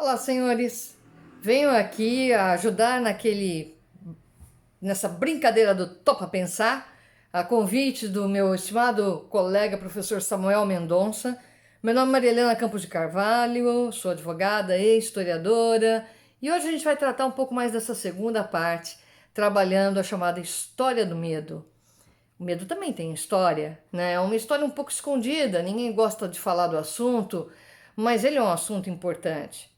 Olá, senhores. Venho aqui ajudar nessa brincadeira do Topa Pensar, a convite do meu estimado colega professor Samuel Mendonça. Meu nome é Maria Helena Campos de Carvalho, sou advogada e historiadora, e hoje a gente vai tratar um pouco mais dessa segunda parte, trabalhando a chamada história do medo. O medo também tem história, né? É uma história um pouco escondida, ninguém gosta de falar do assunto, mas ele é um assunto importante.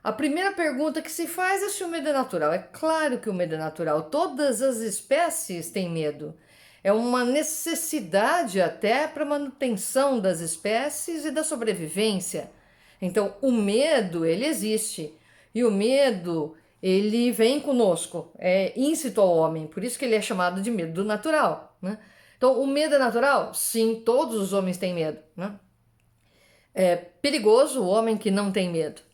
A primeira pergunta que se faz é se o medo é natural. É claro que o medo é natural. Todas as espécies têm medo. É uma necessidade até para a manutenção das espécies e da sobrevivência. Então, o medo, ele existe. E o medo, ele vem conosco, é íncito ao homem. Por isso que ele é chamado de medo natural, né? Então, o medo é natural? Sim, todos os homens têm medo, né? É perigoso o homem que não tem medo.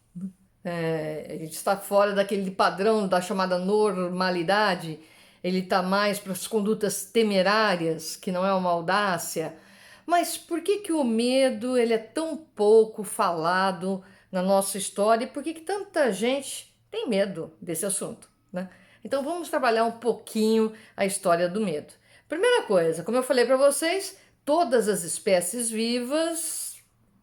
A gente está fora daquele padrão da chamada normalidade, ele está mais para as condutas temerárias, que não é uma audácia. Mas por que que o medo ele é tão pouco falado na nossa história e por que que tanta gente tem medo desse assunto, né? Então vamos trabalhar um pouquinho a história do medo. Primeira coisa, como eu falei para vocês, todas as espécies vivas,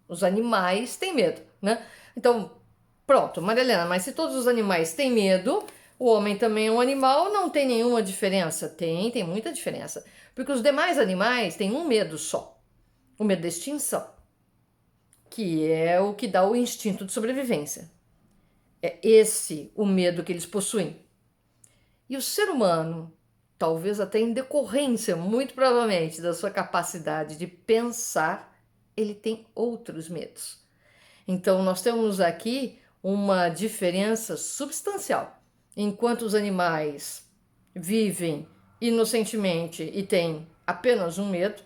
os animais têm medo, né? Então, pronto, Marilena, mas se todos os animais têm medo, o homem também é um animal, não tem nenhuma diferença? Tem muita diferença. Porque os demais animais têm um medo só: o medo da extinção, que é o que dá o instinto de sobrevivência. É esse o medo que eles possuem. E o ser humano, talvez até em decorrência, muito provavelmente, da sua capacidade de pensar, ele tem outros medos. Então, nós temos aqui uma diferença substancial. Enquanto os animais vivem inocentemente e têm apenas um medo,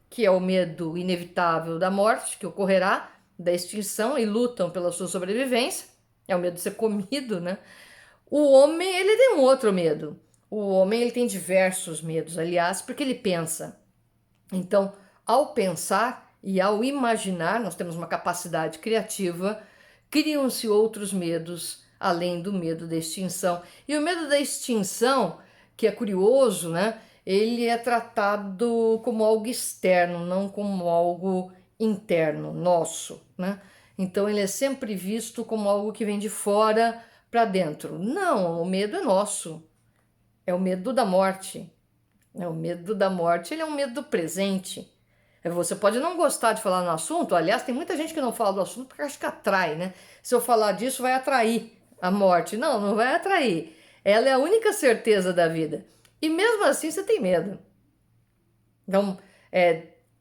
que é o medo inevitável da morte, que ocorrerá, da extinção, e lutam pela sua sobrevivência, é o medo de ser comido, né? O homem, ele tem um outro medo. O homem, ele tem diversos medos, aliás, porque ele pensa. Então, ao pensar e ao imaginar, nós temos uma capacidade criativa, criam-se outros medos além do medo da extinção. E o medo da extinção, que é curioso, né? Ele é tratado como algo externo, não como algo interno, nosso, né? Então ele é sempre visto como algo que vem de fora para dentro. Não, o medo é nosso. É o medo da morte. O medo da morte, ele é um medo do presente. Você pode não gostar de falar no assunto, aliás, tem muita gente que não fala do assunto porque acha que atrai, né? Se eu falar disso, vai atrair a morte. Não, não vai atrair. Ela é a única certeza da vida. E mesmo assim você tem medo. Então,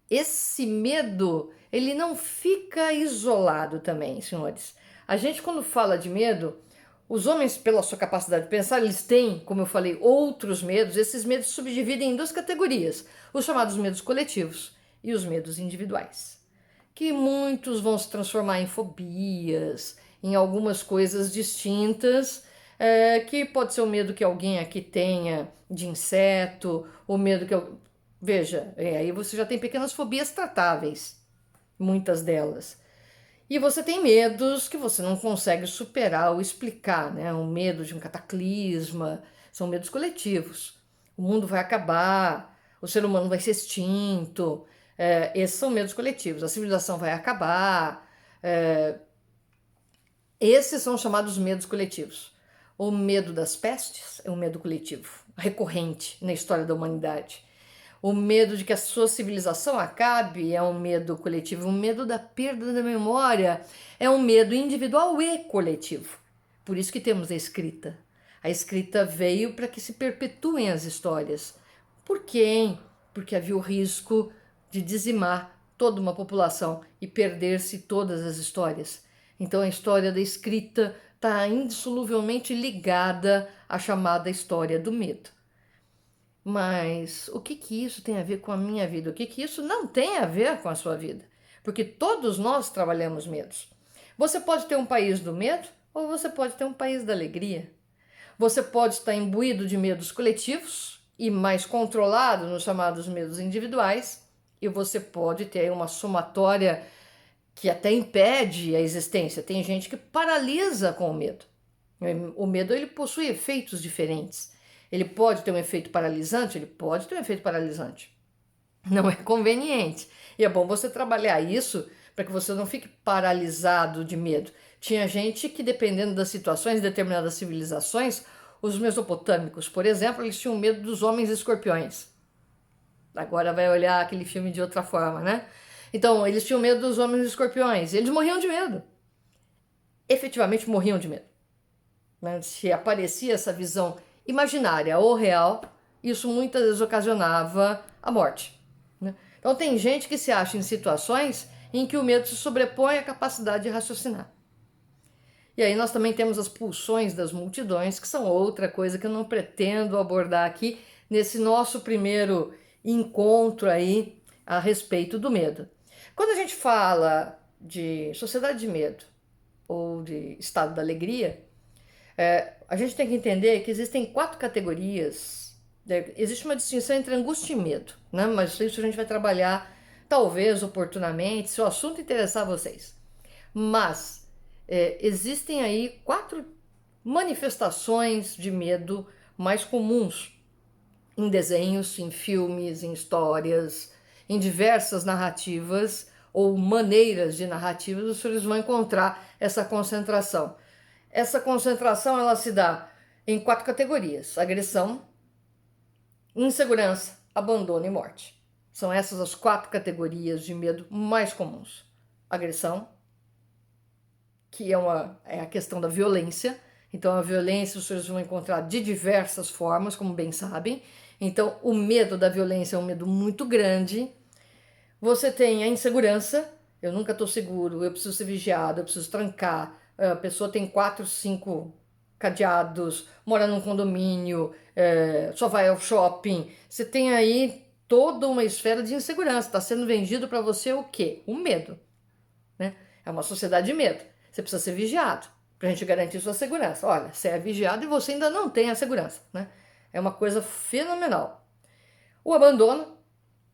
esse medo, ele não fica isolado também, senhores. A gente, quando fala de medo, os homens, pela sua capacidade de pensar, eles têm, como eu falei, outros medos. Esses medos se subdividem em duas categorias: os chamados medos coletivos e os medos individuais, que muitos vão se transformar em fobias, em algumas coisas distintas, que pode ser o medo que alguém aqui tenha de inseto, o medo que eu... Veja, aí você já tem pequenas fobias tratáveis, muitas delas. E você tem medos que você não consegue superar ou explicar, né? O medo de um cataclisma, são medos coletivos. O mundo vai acabar, o ser humano vai ser extinto. Esses são medos coletivos. A civilização vai acabar. Esses são chamados medos coletivos. O medo das pestes é um medo coletivo, recorrente na história da humanidade. O medo de que a sua civilização acabe é um medo coletivo. O medo da perda da memória é um medo individual e coletivo. Por isso que temos a escrita. A escrita veio para que se perpetuem as histórias. Por quê? Porque havia o risco de dizimar toda uma população e perder-se todas as histórias. Então a história da escrita está indissoluvelmente ligada à chamada história do medo. Mas o que que isso tem a ver com a minha vida? O que que isso não tem a ver com a sua vida? Porque todos nós trabalhamos medos. Você pode ter um país do medo ou você pode ter um país da alegria. Você pode estar imbuído de medos coletivos e mais controlado nos chamados medos individuais, e você pode ter uma somatória que até impede a existência. Tem gente que paralisa com o medo. O medo ele possui efeitos diferentes. Ele pode ter um efeito paralisante, ele pode ter um efeito paralisante. Não é conveniente. E é bom você trabalhar isso para que você não fique paralisado de medo. Tinha gente que, dependendo das situações, determinadas civilizações, os mesopotâmicos, por exemplo, eles tinham medo dos homens escorpiões. Agora vai olhar aquele filme de outra forma, né? Então, eles tinham medo dos homens escorpiões. Eles morriam de medo. Efetivamente morriam de medo. Né? Se aparecia essa visão imaginária ou real, isso muitas vezes ocasionava a morte. Né? Então, tem gente que se acha em situações em que o medo se sobrepõe à capacidade de raciocinar. E aí nós também temos as pulsões das multidões, que são outra coisa que eu não pretendo abordar aqui nesse nosso primeiro encontro aí a respeito do medo. Quando a gente fala de sociedade de medo ou de estado da alegria, a gente tem que entender que existem 4 categorias. Existe uma distinção entre angústia e medo, né? Mas isso a gente vai trabalhar talvez oportunamente, se o assunto interessar a vocês. Mas existem aí 4 manifestações de medo mais comuns em desenhos, em filmes, em histórias, em diversas narrativas ou maneiras de narrativas, os senhores vão encontrar essa concentração. Essa concentração ela se dá em 4 categorias: agressão, insegurança, abandono e morte. São essas as 4 categorias de medo mais comuns. Agressão, que é a questão da violência. Então, a violência os senhores vão encontrar de diversas formas, como bem sabem. Então, o medo da violência é um medo muito grande. Você tem a insegurança. Eu nunca estou seguro, eu preciso ser vigiado, eu preciso trancar. A pessoa tem 4, 5 cadeados, mora num condomínio, só vai ao shopping. Você tem aí toda uma esfera de insegurança. Está sendo vendido para você o quê? O medo. Né? É uma sociedade de medo. Você precisa ser vigiado para a gente garantir sua segurança. Olha, você é vigiado e você ainda não tem a segurança. Né? É uma coisa fenomenal. O abandono,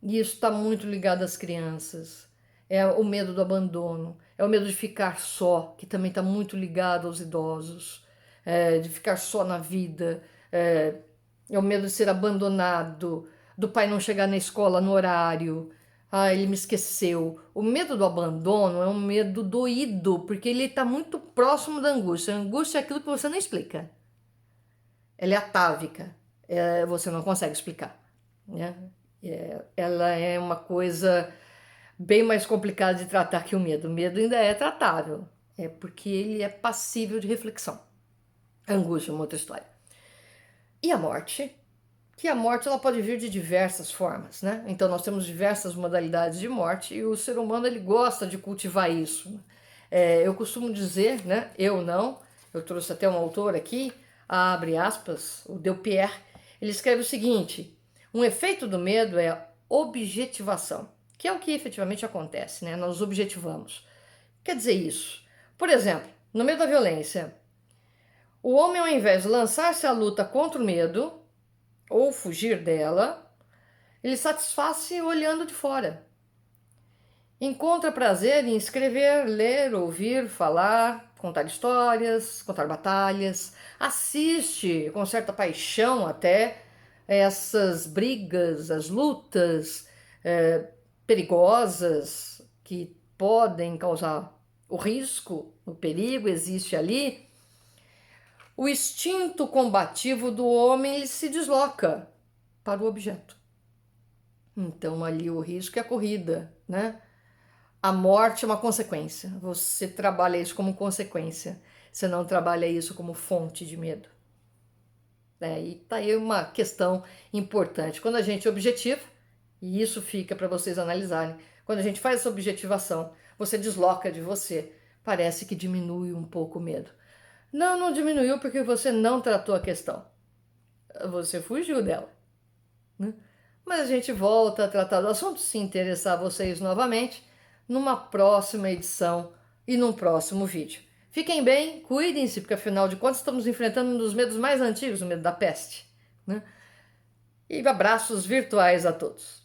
e isso está muito ligado às crianças. É o medo do abandono, é o medo de ficar só, que também está muito ligado aos idosos, de ficar só na vida, é o medo de ser abandonado, do pai não chegar na escola no horário, ele me esqueceu. O medo do abandono é um medo doído, porque ele está muito próximo da angústia. A angústia é aquilo que você não explica. Ela é atávica, você não consegue explicar. Né? Ela é uma coisa bem mais complicada de tratar que o medo. O medo ainda é tratável, porque ele é passível de reflexão. A angústia é uma outra história. E a morte? Que a morte ela pode vir de diversas formas, né? Então nós temos diversas modalidades de morte e o ser humano ele gosta de cultivar isso. Eu costumo dizer, né? Eu trouxe até um autor aqui, abre aspas, o Delpierre, ele escreve o seguinte: um efeito do medo é a objetivação, que é o que efetivamente acontece, né? Nós objetivamos. Quer dizer isso? Por exemplo, no meio da violência, o homem ao invés de lançar-se à luta contra o medo ou fugir dela, ele satisfaz-se olhando de fora. Encontra prazer em escrever, ler, ouvir, falar, contar histórias, contar batalhas, assiste com certa paixão até essas brigas, as lutas perigosas que podem causar o risco, o perigo existe ali. O instinto combativo do homem ele se desloca para o objeto. Então ali o risco é a corrida, né? A morte é uma consequência. Você trabalha isso como consequência. Você não trabalha isso como fonte de medo. E tá aí uma questão importante. Quando a gente objetiva, e isso fica para vocês analisarem, quando a gente faz essa objetivação, você desloca de você. Parece que diminui um pouco o medo. Não diminuiu porque você não tratou a questão. Você fugiu dela. Né? Mas a gente volta a tratar do assunto, se interessar vocês novamente, numa próxima edição e num próximo vídeo. Fiquem bem, cuidem-se, porque afinal de contas estamos enfrentando um dos medos mais antigos, o medo da peste. Né? E abraços virtuais a todos.